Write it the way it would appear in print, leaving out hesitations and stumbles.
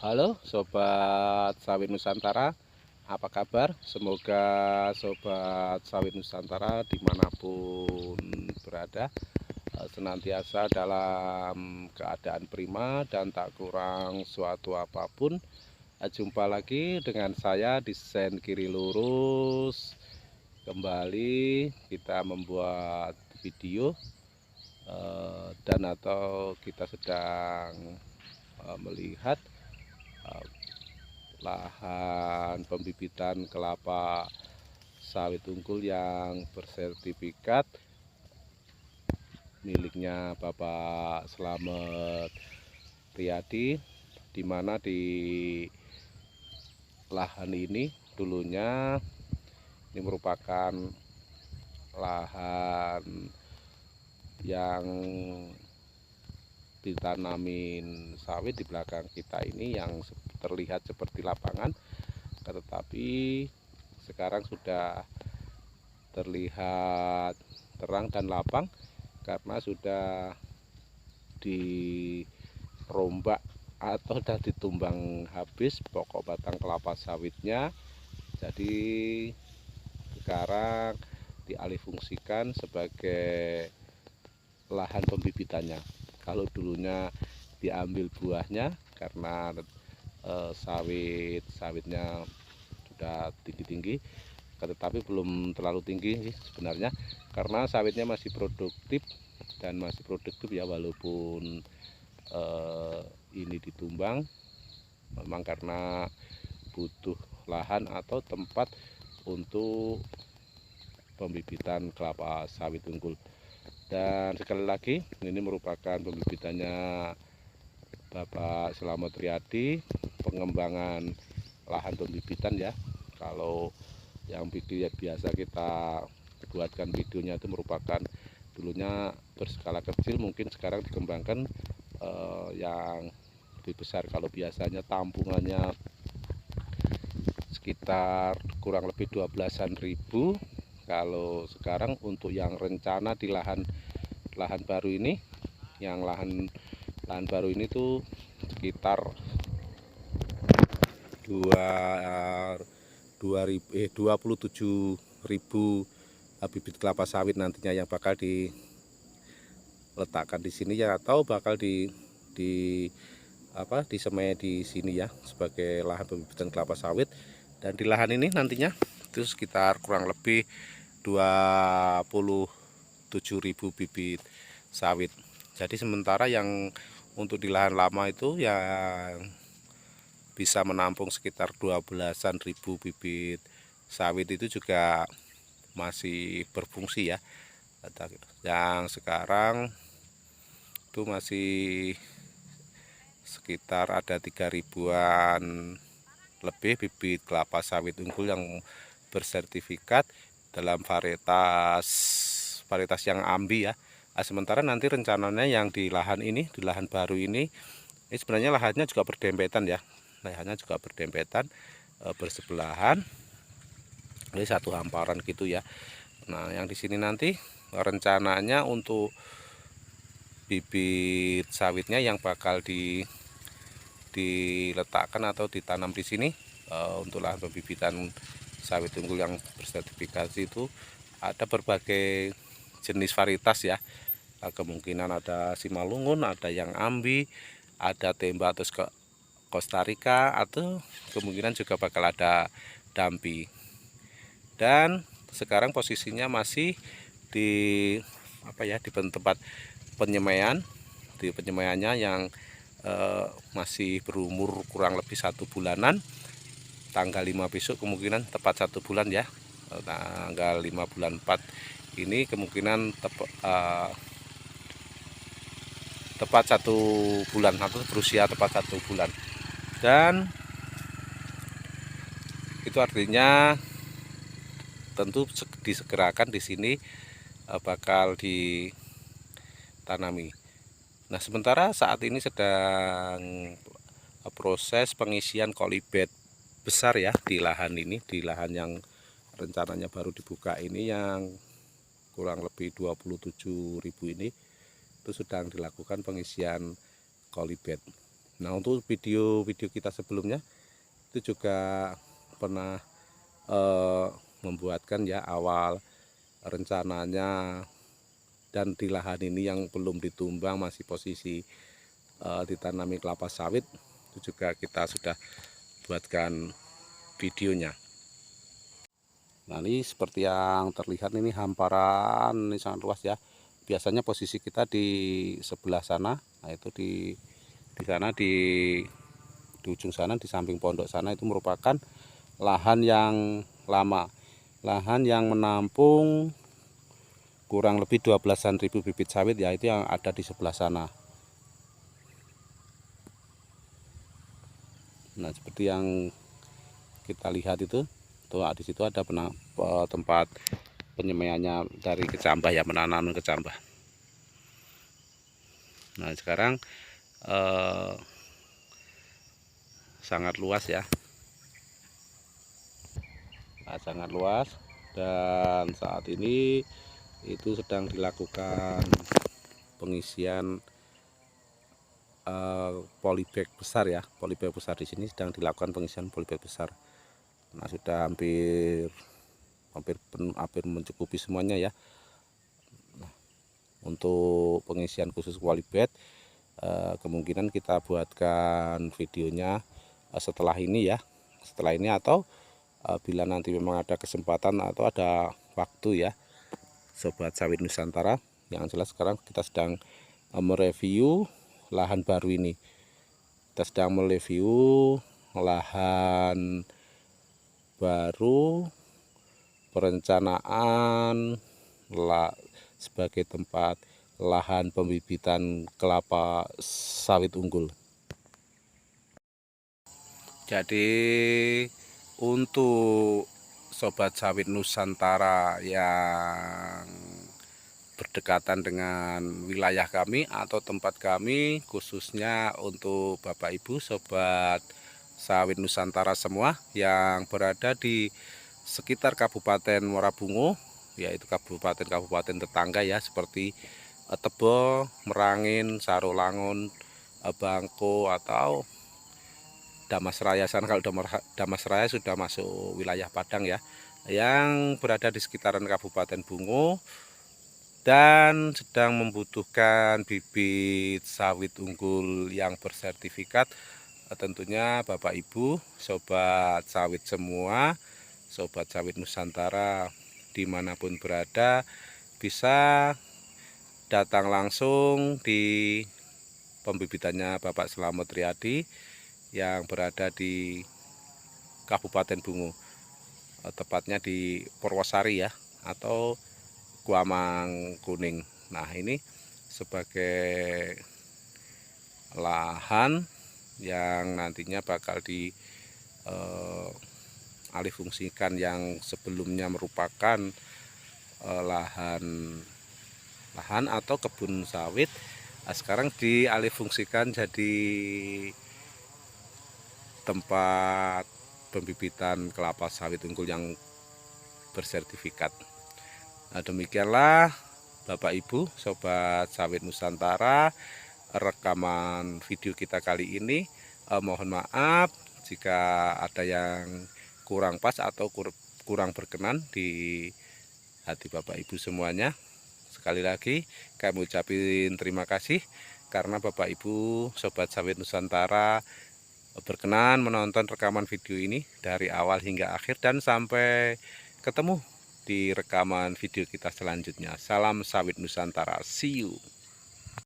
Halo Sobat Sawit Nusantara, apa kabar? Semoga Sobat Sawit Nusantara dimanapun berada senantiasa dalam keadaan prima dan tak kurang suatu apapun. Jumpa lagi dengan saya di Sen Kiri Lurus. Kembali kita membuat video dan atau kita sedang melihat lahan pembibitan kelapa sawit unggul yang bersertifikat miliknya Bapak Slamet Riyadi, di mana di lahan ini dulunya ini merupakan lahan yang ditanamin sawit. Di belakang kita ini yang terlihat seperti lapangan, tetapi sekarang sudah terlihat terang dan lapang karena sudah dirombak atau sudah ditumbang habis pokok batang kelapa sawitnya. Jadi sekarang dialihfungsikan sebagai lahan pembibitannya. Kalau dulunya diambil buahnya karena sawitnya sudah tinggi-tinggi, tetapi belum terlalu tinggi sebenarnya karena sawitnya masih produktif ya, walaupun ini ditumbang memang karena butuh lahan atau tempat untuk pembibitan kelapa sawit unggul. Dan sekali lagi ini merupakan pembibitannya Bapak Slamet Riyadi, pengembangan lahan pembibitan ya. Kalau yang video biasa kita buatkan videonya itu merupakan dulunya berskala kecil, mungkin sekarang dikembangkan yang lebih besar. Kalau biasanya tampungannya sekitar kurang lebih 12-an ribu, kalau sekarang untuk yang rencana di lahan baru ini, yang lahan baru ini tuh sekitar 27.000 bibit kelapa sawit nantinya yang bakal diletakkan di sini ya, atau bakal disemai di sini ya sebagai lahan pembibitan kelapa sawit. Dan di lahan ini nantinya itu sekitar kurang lebih 27.000 bibit sawit. Jadi sementara yang untuk di lahan lama itu yang bisa menampung sekitar 12-an ribu bibit sawit itu juga masih berfungsi ya. Yang sekarang itu masih sekitar ada 3.000-an lebih bibit kelapa sawit unggul yang bersertifikat dalam varietas yang ambi ya. Sementara nanti rencananya yang di lahan ini, di lahan baru ini sebenarnya lahannya juga berdempetan ya. Lahannya juga berdempetan, bersebelahan, ini satu hamparan gitu ya. Nah, yang di sini nanti rencananya untuk bibit sawitnya yang bakal diletakkan atau ditanam di sini untuk lahan pembibitan sawit unggul yang bersertifikasi itu ada berbagai jenis varietas ya. Kemungkinan ada Simalungun, ada yang ambi, ada tembak atau Costa Rica, atau kemungkinan juga bakal ada dampi. Dan sekarang posisinya masih di di tempat penyemaian, di penyemaiannya yang masih berumur kurang lebih 1 bulanan. Tanggal 5 besok kemungkinan tepat 1 bulan ya. Tanggal 5 bulan 4 ini kemungkinan tepat 1 bulan atau berusia tepat 1 bulan. Dan itu artinya tentu disegerakan di sini bakal ditanami. Nah, sementara saat ini sedang proses pengisian kolibet besar ya di lahan ini, di lahan yang rencananya baru dibuka ini yang kurang lebih 27.000 ini, itu sedang dilakukan pengisian kolibet. Nah, untuk video-video kita sebelumnya itu juga pernah membuatkan ya awal rencananya, dan di lahan ini yang belum ditumbang masih posisi ditanami kelapa sawit, itu juga kita sudah buatkan videonya. Nah, ini seperti yang terlihat ini hamparan, ini sangat luas ya. Biasanya posisi kita di sebelah sana, nah itu di sana di ujung sana, di samping pondok sana, itu merupakan lahan yang lama, lahan yang menampung kurang lebih 12.000 bibit sawit ya, itu yang ada di sebelah sana. Nah, seperti yang kita lihat itu tuh, di situ ada tempat penyemaiannya dari kecambah ya, menanam kecambah. Nah, sekarang sangat luas ya. Nah, sangat luas, dan saat ini itu sedang dilakukan pengisian polybag besar ya, polybag besar. Di sini sedang dilakukan pengisian polybag besar. Nah, sudah hampir mencukupi semuanya ya. Nah, untuk pengisian khusus polybag kemungkinan kita buatkan videonya setelah ini ya, setelah ini, atau bila nanti memang ada kesempatan atau ada waktu ya, Sobat Sawit Nusantara. Yang jelas sekarang kita sedang mereview lahan baru ini. Kita sedang mereview lahan baru, perencanaan sebagai tempat lahan pembibitan kelapa sawit unggul. Jadi untuk Sobat Sawit Nusantara yang berdekatan dengan wilayah kami atau tempat kami, khususnya untuk Bapak Ibu Sobat Sawit Nusantara semua yang berada di sekitar Kabupaten Muara Bungo, yaitu kabupaten tetangga ya, seperti Tebo, Merangin, Sarolangun, Bangko, atau Damas Raya sana. Kalau Damas Raya sudah masuk wilayah Padang ya, yang berada di sekitaran Kabupaten Bungo dan sedang membutuhkan bibit sawit unggul yang bersertifikat, tentunya Bapak Ibu Sobat Sawit semua, Sobat Sawit Nusantara dimanapun berada, bisa datang langsung di pembibitannya Bapak Slamet Riyadi yang berada di Kabupaten Bungo, tepatnya di Purwosari ya, atau Guamang Kuning. Nah, ini sebagai lahan yang nantinya bakal dialihfungsikan, yang sebelumnya merupakan lahan atau kebun sawit, sekarang dialihfungsikan jadi tempat pembibitan kelapa sawit unggul yang bersertifikat. Nah, demikianlah Bapak Ibu Sobat Sawit Nusantara rekaman video kita kali ini. Mohon maaf jika ada yang kurang pas atau kurang berkenan di hati Bapak Ibu semuanya. Sekali lagi kami ucapin terima kasih karena Bapak Ibu Sobat Sawit Nusantara berkenan menonton rekaman video ini dari awal hingga akhir, dan sampai ketemu di rekaman video kita selanjutnya. Salam Sawit Nusantara, see you.